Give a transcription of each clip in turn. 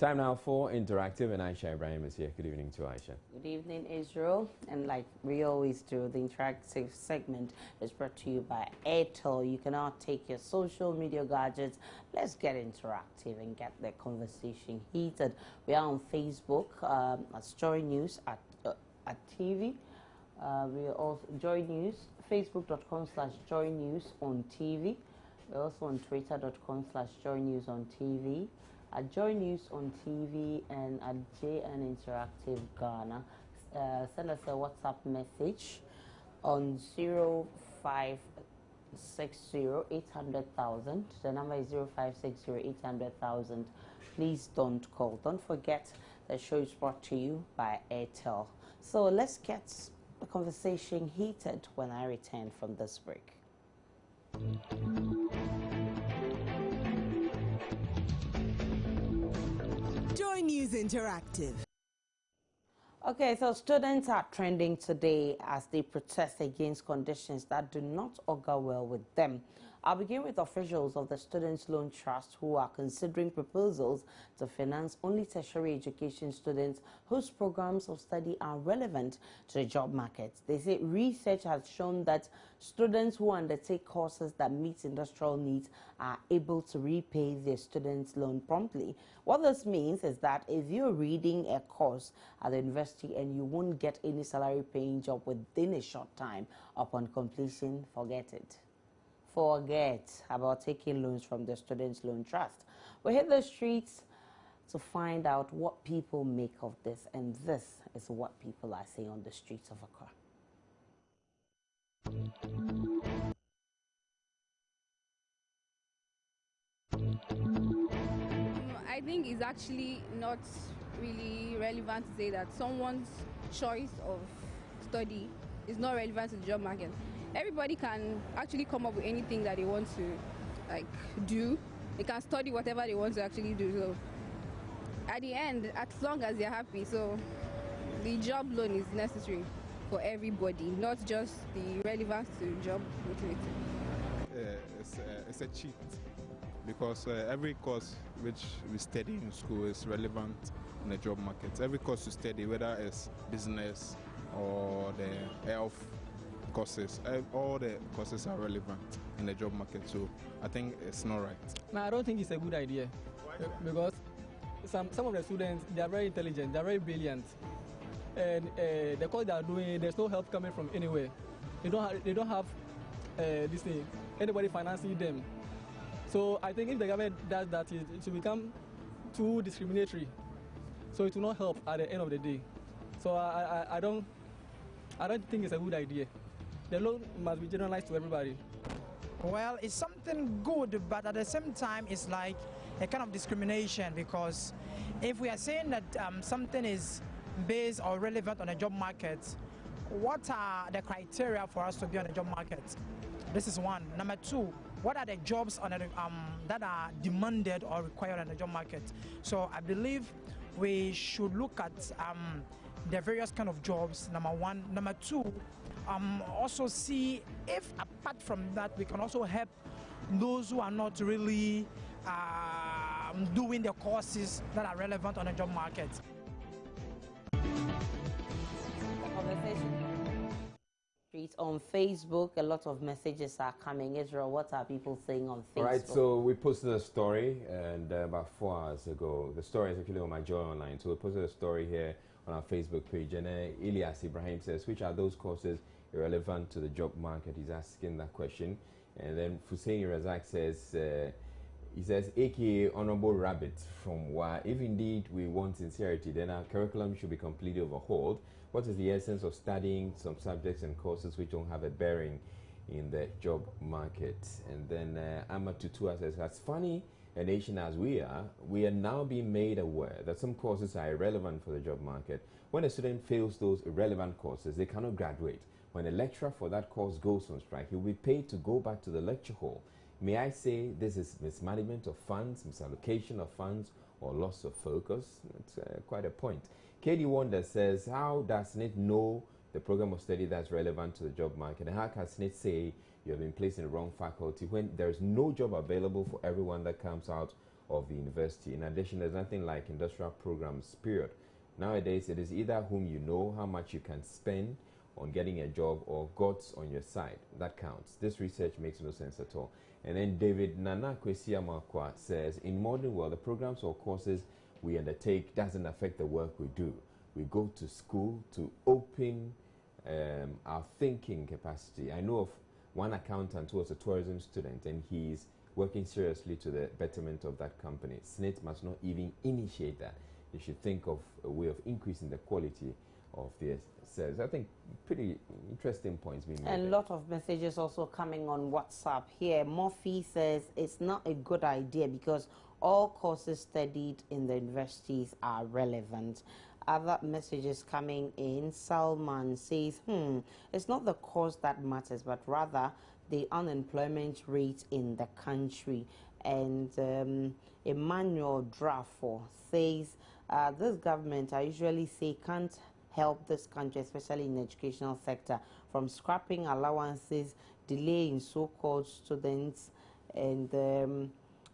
Time now for Interactive, and Aisha Ibrahim is here. Good evening to Aisha. Good evening, Israel. And like we always do, the interactive segment is brought to you by Airtel. You can now take your social media gadgets. Let's get interactive and get the conversation heated. We are on Facebook at Joy News at TV. We are also Joy News, facebook.com/Joy News on TV. We're also on twitter.com/Joy News on TV. At Joy News on TV and at JN Interactive Ghana. Send us a WhatsApp message on 0560-800,000. The number is 0560-800,000. Please don't call. Don't forget the show is brought to you by Airtel. So let's get the conversation heated when I return from this break. Joy News Interactive. Okay, so students are trending today as they protest against conditions that do not augur well with them. I'll begin with officials of the Students' Loan Trust who are considering proposals to finance only tertiary education students whose programs of study are relevant to the job market. They say research has shown that students who undertake courses that meet industrial needs are able to repay their students' loan promptly. What this means is that if you're reading a course at the university and you won't get any salary-paying job within a short time, upon completion, forget it. Forget about taking loans from the Students' Loan Trust. We hit the streets to find out what people make of this, and this is what people are saying on the streets of Accra. I think it's actually not really relevant to say that someone's choice of study is not relevant to the job market. Everybody can actually come up with anything that they want to do. They can study whatever they want to actually do. So at the end, as long as they're happy, so the job loan is necessary for everybody, not just the relevance to job motivity. It's a cheat because every course which we study in school is relevant in the job market. Every course you study, whether it's business or the health courses, all the courses are relevant in the job market, so I think it's not right. No, I don't think it's a good idea because some of the students, they are very intelligent, they are very brilliant, and the course they are doing, there's no help coming from anywhere. They don't have this thing, anybody financing them. So I think if the government does that, it will become too discriminatory. So it will not help at the end of the day. So I don't think it's a good idea. The loan must be generalized to everybody. Well, it's something good, but at the same time, it's like a kind of discrimination, because if we are saying that something is based or relevant on the job market, what are the criteria for us to be on the job market? This is one. Number two, what are the jobs on the, that are demanded or required on the job market? So I believe we should look at the various kind of jobs, number one. Number two, also see if apart from that we can also help those who are not really doing the courses that are relevant on the job market. On Facebook, a lot of messages are coming. Israel, what are people saying on Facebook? All right, so we posted a story, and about 4 hours ago, the story is actually on my Joy Online. So we posted a story here on our Facebook page, and Elias Ibrahim says, which are those courses irrelevant to the job market? He's asking that question. And then Hussein Razak says, he says, aka Honorable Rabbit from WA, if indeed we want sincerity, then our curriculum should be completely overhauled. What is the essence of studying some subjects and courses which don't have a bearing in the job market? And then Ahmad Tutua says, as funny a nation as we are now being made aware that some courses are irrelevant for the job market. When a student fails those irrelevant courses, they cannot graduate. When a lecturer for that course goes on strike, he will be paid to go back to the lecture hall. May I say this is mismanagement of funds, misallocation of funds, or loss of focus? It's quite a point. Katie Wonder says, how does SNIT know the program of study that's relevant to the job market? And how can SNIT say you have been placed in the wrong faculty when there's no job available for everyone that comes out of the university. In addition, there's nothing like industrial programs, period. Nowadays, it is either whom you know, how much you can spend on getting a job, or God's on your side. That counts. This research makes no sense at all. And then David Nana Kwesi Amakwa says, in modern world, the programs or courses we undertake doesn't affect the work we do. We go to school to open our thinking capacity. I know of one accountant who was a tourism student, and he's working seriously to the betterment of that company. SNIT must not even initiate that. They should think of a way of increasing the quality of their service. I think pretty interesting points being made. And a lot of messages also coming on WhatsApp here. Murphy says it's not a good idea because all courses studied in the universities are relevant. Other messages coming in. Salman says, it's not the course that matters, but rather the unemployment rate in the country. And Emmanuel Drafo says, this government, I usually say, can't help this country, especially in the educational sector, from scrapping allowances, delaying so-called students and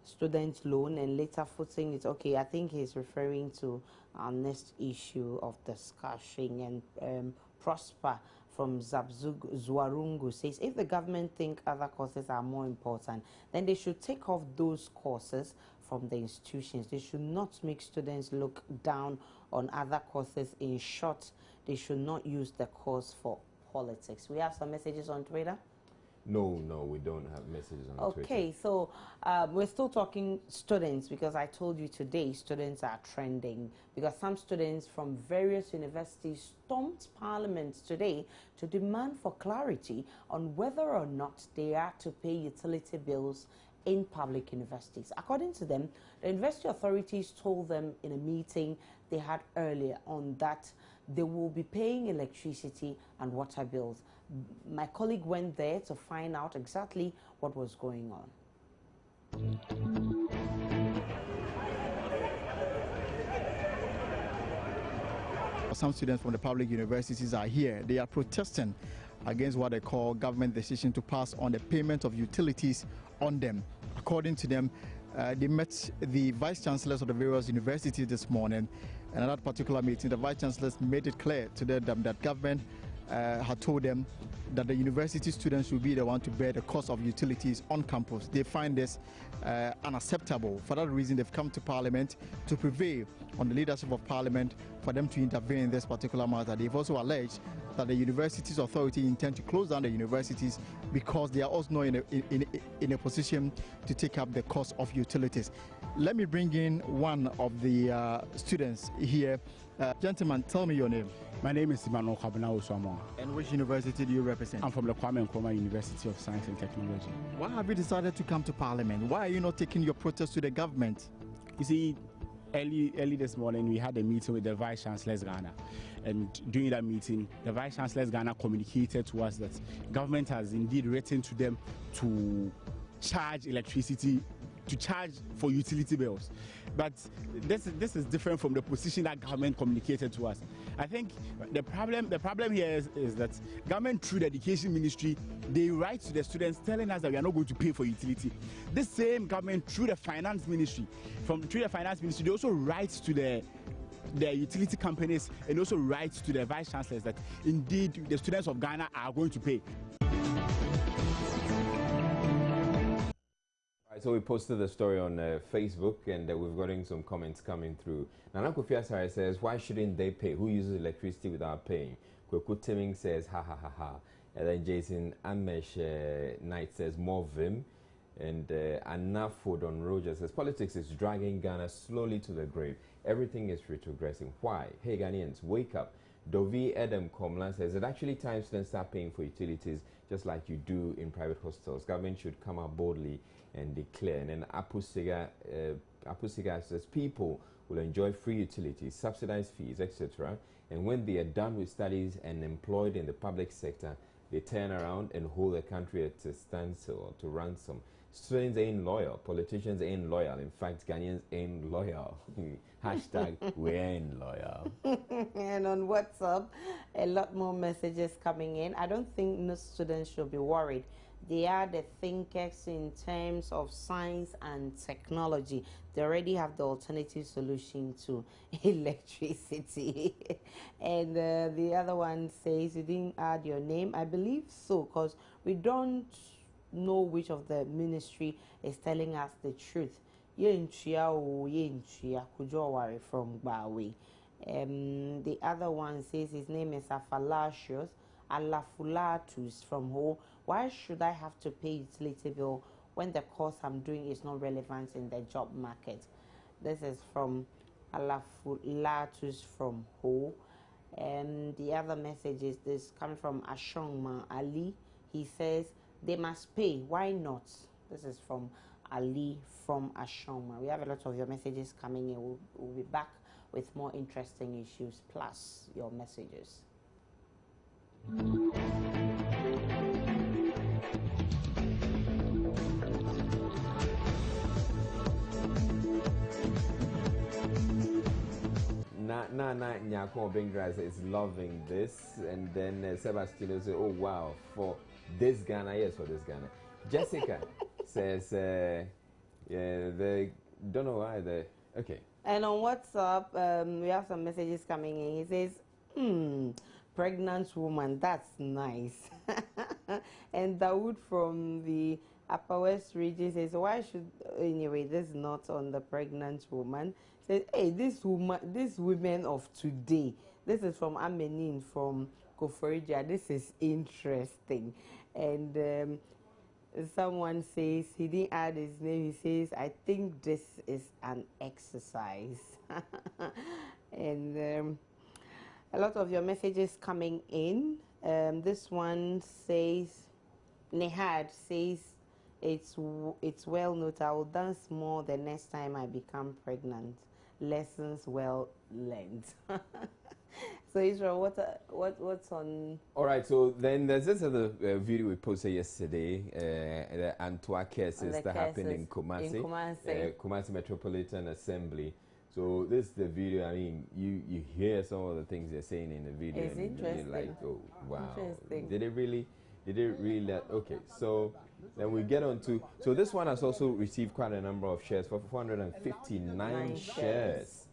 student loan, and later footing it. Okay, I think he's referring to our next issue of discussion. And Prosper from Zuarungu says, if the government think other courses are more important, then they should take off those courses from the institutions. They should not make students look down on other courses. In short, they should not use the course for politics. We have some messages on Twitter. No, we don't have messages on Twitter. Okay, so we're still talking students, because I told you today students are trending because some students from various universities stormed Parliament today to demand for clarity on whether or not they are to pay utility bills in public universities. According to them, the university authorities told them in a meeting they had earlier on that they will be paying electricity and water bills. My colleague went there to find out exactly what was going on. Some students from the public universities are here. They are protesting against what they call government decision to pass on the payment of utilities on them. According to them, they met the vice chancellors of the various universities this morning, and at that particular meeting, the vice chancellors made it clear to them that government had told them that the university students will be the one to bear the cost of utilities on campus. They find this unacceptable. For that reason, they've come to Parliament to prevail on the leadership of Parliament for them to intervene in this particular matter. They've also alleged that the universities authority intend to close down the universities because they are also not in a position to take up the cost of utilities. Let me bring in one of the students here. Gentlemen, tell me your name. My name is Emmanuel Kabana Oswamo. And which university do you represent? I'm from the Kwame Nkrumah University of Science and Technology. Why have you decided to come to Parliament? Why are you not taking your protest to the government? You see, early this morning, we had a meeting with the Vice Chancellor's Ghana. And during that meeting, the Vice Chancellor's Ghana communicated to us that government has indeed written to them to charge electricity, to charge for utility bills. But this is different from the position that government communicated to us. I think the problem here is that government, through the Education Ministry, they write to the students telling us that we are not going to pay for utility. This same government, through the Finance Ministry, they also write to the utility companies and also write to the vice chancellors that indeed the students of Ghana are going to pay. So we posted the story on Facebook, and we've gotten some comments coming through. Nana Kofi Asare says, why shouldn't they pay? Who uses electricity without paying? Kweku Timing says, ha ha ha ha. And then Jason Amesh Knight says, more vim. And Anna Fordon Rogers says, politics is dragging Ghana slowly to the grave. Everything is retrogressing. Why? Hey Ghanaians, wake up. Dovi Edem Komlan says, it actually time students start paying for utilities just like you do in private hostels. Government should come out boldly and declare. And then Apusiga says, people will enjoy free utilities, subsidized fees, etc. And when they are done with studies and employed in the public sector, they turn around and hold the country at a standstill or to ransom. Students ain't loyal. Politicians ain't loyal. In fact, Ghanaians ain't loyal. Hashtag we ain't loyal. And on WhatsApp, a lot more messages coming in. I don't think no students should be worried. They are the thinkers in terms of science and technology. They already have the alternative solution to electricity. And the other one says you didn't add your name. I believe so, because we don't know which of the ministry is telling us the truth. Yenchia Kujowari from Bawe. The other one says his name is Afalasius Alafulatus from Ho. Why should I have to pay utility bill when the course I'm doing is not relevant in the job market? This is from Alafulatus from Ho. And the other message is this coming from Ashongma Ali. He says they must pay. Why not? This is from Ali from Ashongma. We have a lot of your messages coming in. We'll be back with more interesting issues plus your messages. Nana Nyako Bengras is loving this, and then Sebastian says, "Oh wow, for this Ghana, yes, for this Ghana." Jessica says, "They don't know why they okay." And on WhatsApp, we have some messages coming in. He says, pregnant woman, that's nice. And Dawood from the Upper West region says, why should, anyway, this is not on the pregnant woman. Says, hey, this women of today, this is from Amenin from Koforija. This is interesting. And someone says, he didn't add his name, he says, I think this is an exercise. And a lot of your messages coming in. This one says, Nehad says, it's well noted, I will dance more the next time I become pregnant. Lessons well learned. So Israel, what's on? All right, so then there's this other video we posted yesterday, the Antoine cases that happened in Kumasi, Kumasi Metropolitan Assembly. So this is the video. I mean, you hear some of the things they're saying in the video. It's interesting. You're like, oh wow, did it really? Okay, so then we get on to, so this one has also received quite a number of shares, for 459 shares.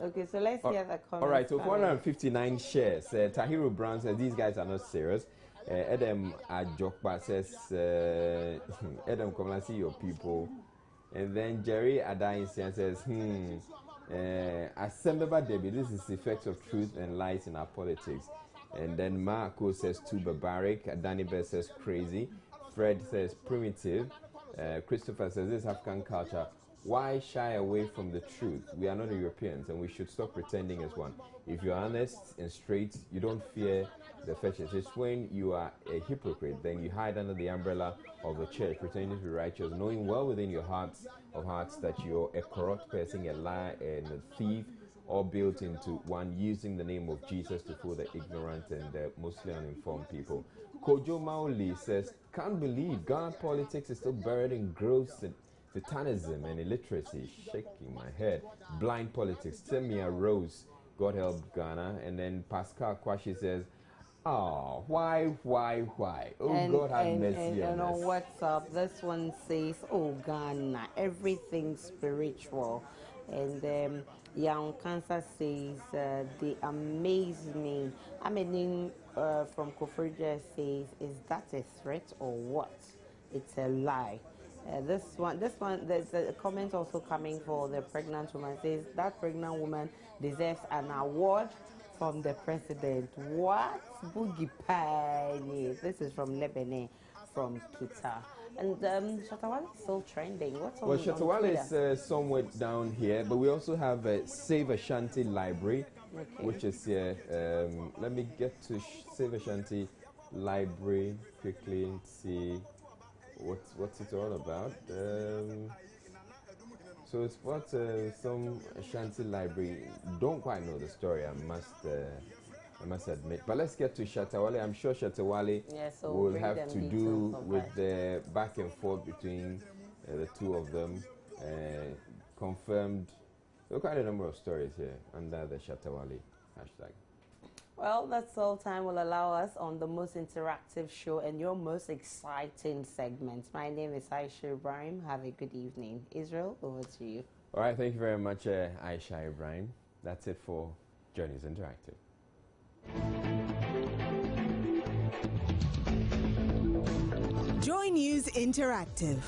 Okay, so let's hear the comments. All right, so 459 shares. Tahiru Brown says these guys are not serious. Edem Ajokba says, Edem, come and see your people. And then Jerry Adainsian says, Assemble Debbie, this is the effects of truth and lies in our politics. And then Marco says too barbaric. Danny Bear says crazy. Fred says primitive. Christopher says this African culture. Why shy away from the truth? We are not Europeans and we should stop pretending as one. If you're honest and straight, you don't fear the fetches. It's when you are a hypocrite, then you hide under the umbrella of the church, pretending to be righteous, knowing well within your hearts of hearts that you're a corrupt person, a liar and a thief, all built into one, using the name of Jesus to fool the ignorant and the mostly uninformed people. Kojo Maoli says, can't believe Ghana politics is still buried in gross Satanism and illiteracy. Shaking my head. Blind politics. Temia Rose, God help Ghana. And then Pascal Kwashi says, oh, why? Oh, and, God have mercy on us. And on WhatsApp, this one says, oh, Ghana, everything spiritual. And Young Cancer says, they amaze me. Amening from Koforja says, is that a threat or what? It's a lie. This one, there's a comment also coming for the pregnant woman. Says that pregnant woman deserves an award from the president. What? Boogie Pie. This is from Lebanon, from Twitter. And Shatawale is still trending. What's on? Well, Shatawale is somewhere down here, but we also have a Save Ashanti Library, which is here. Let me get to Save Ashanti Library quickly and see. What's it all about? So it's what some Ashanti Library. Don't quite know the story. I must I must admit. But let's get to Shatawale. I'm sure Shatawale so will have to do with the back and forth between the two of them. Confirmed. Look at the number of stories here under the Shatawale hashtag. Well, that's all time will allow us on the most interactive show and your most exciting segment. My name is Aisha Ibrahim. Have a good evening. Israel, over to you. All right, thank you very much, Aisha Ibrahim. That's it for Joy News Interactive. Joy News Interactive.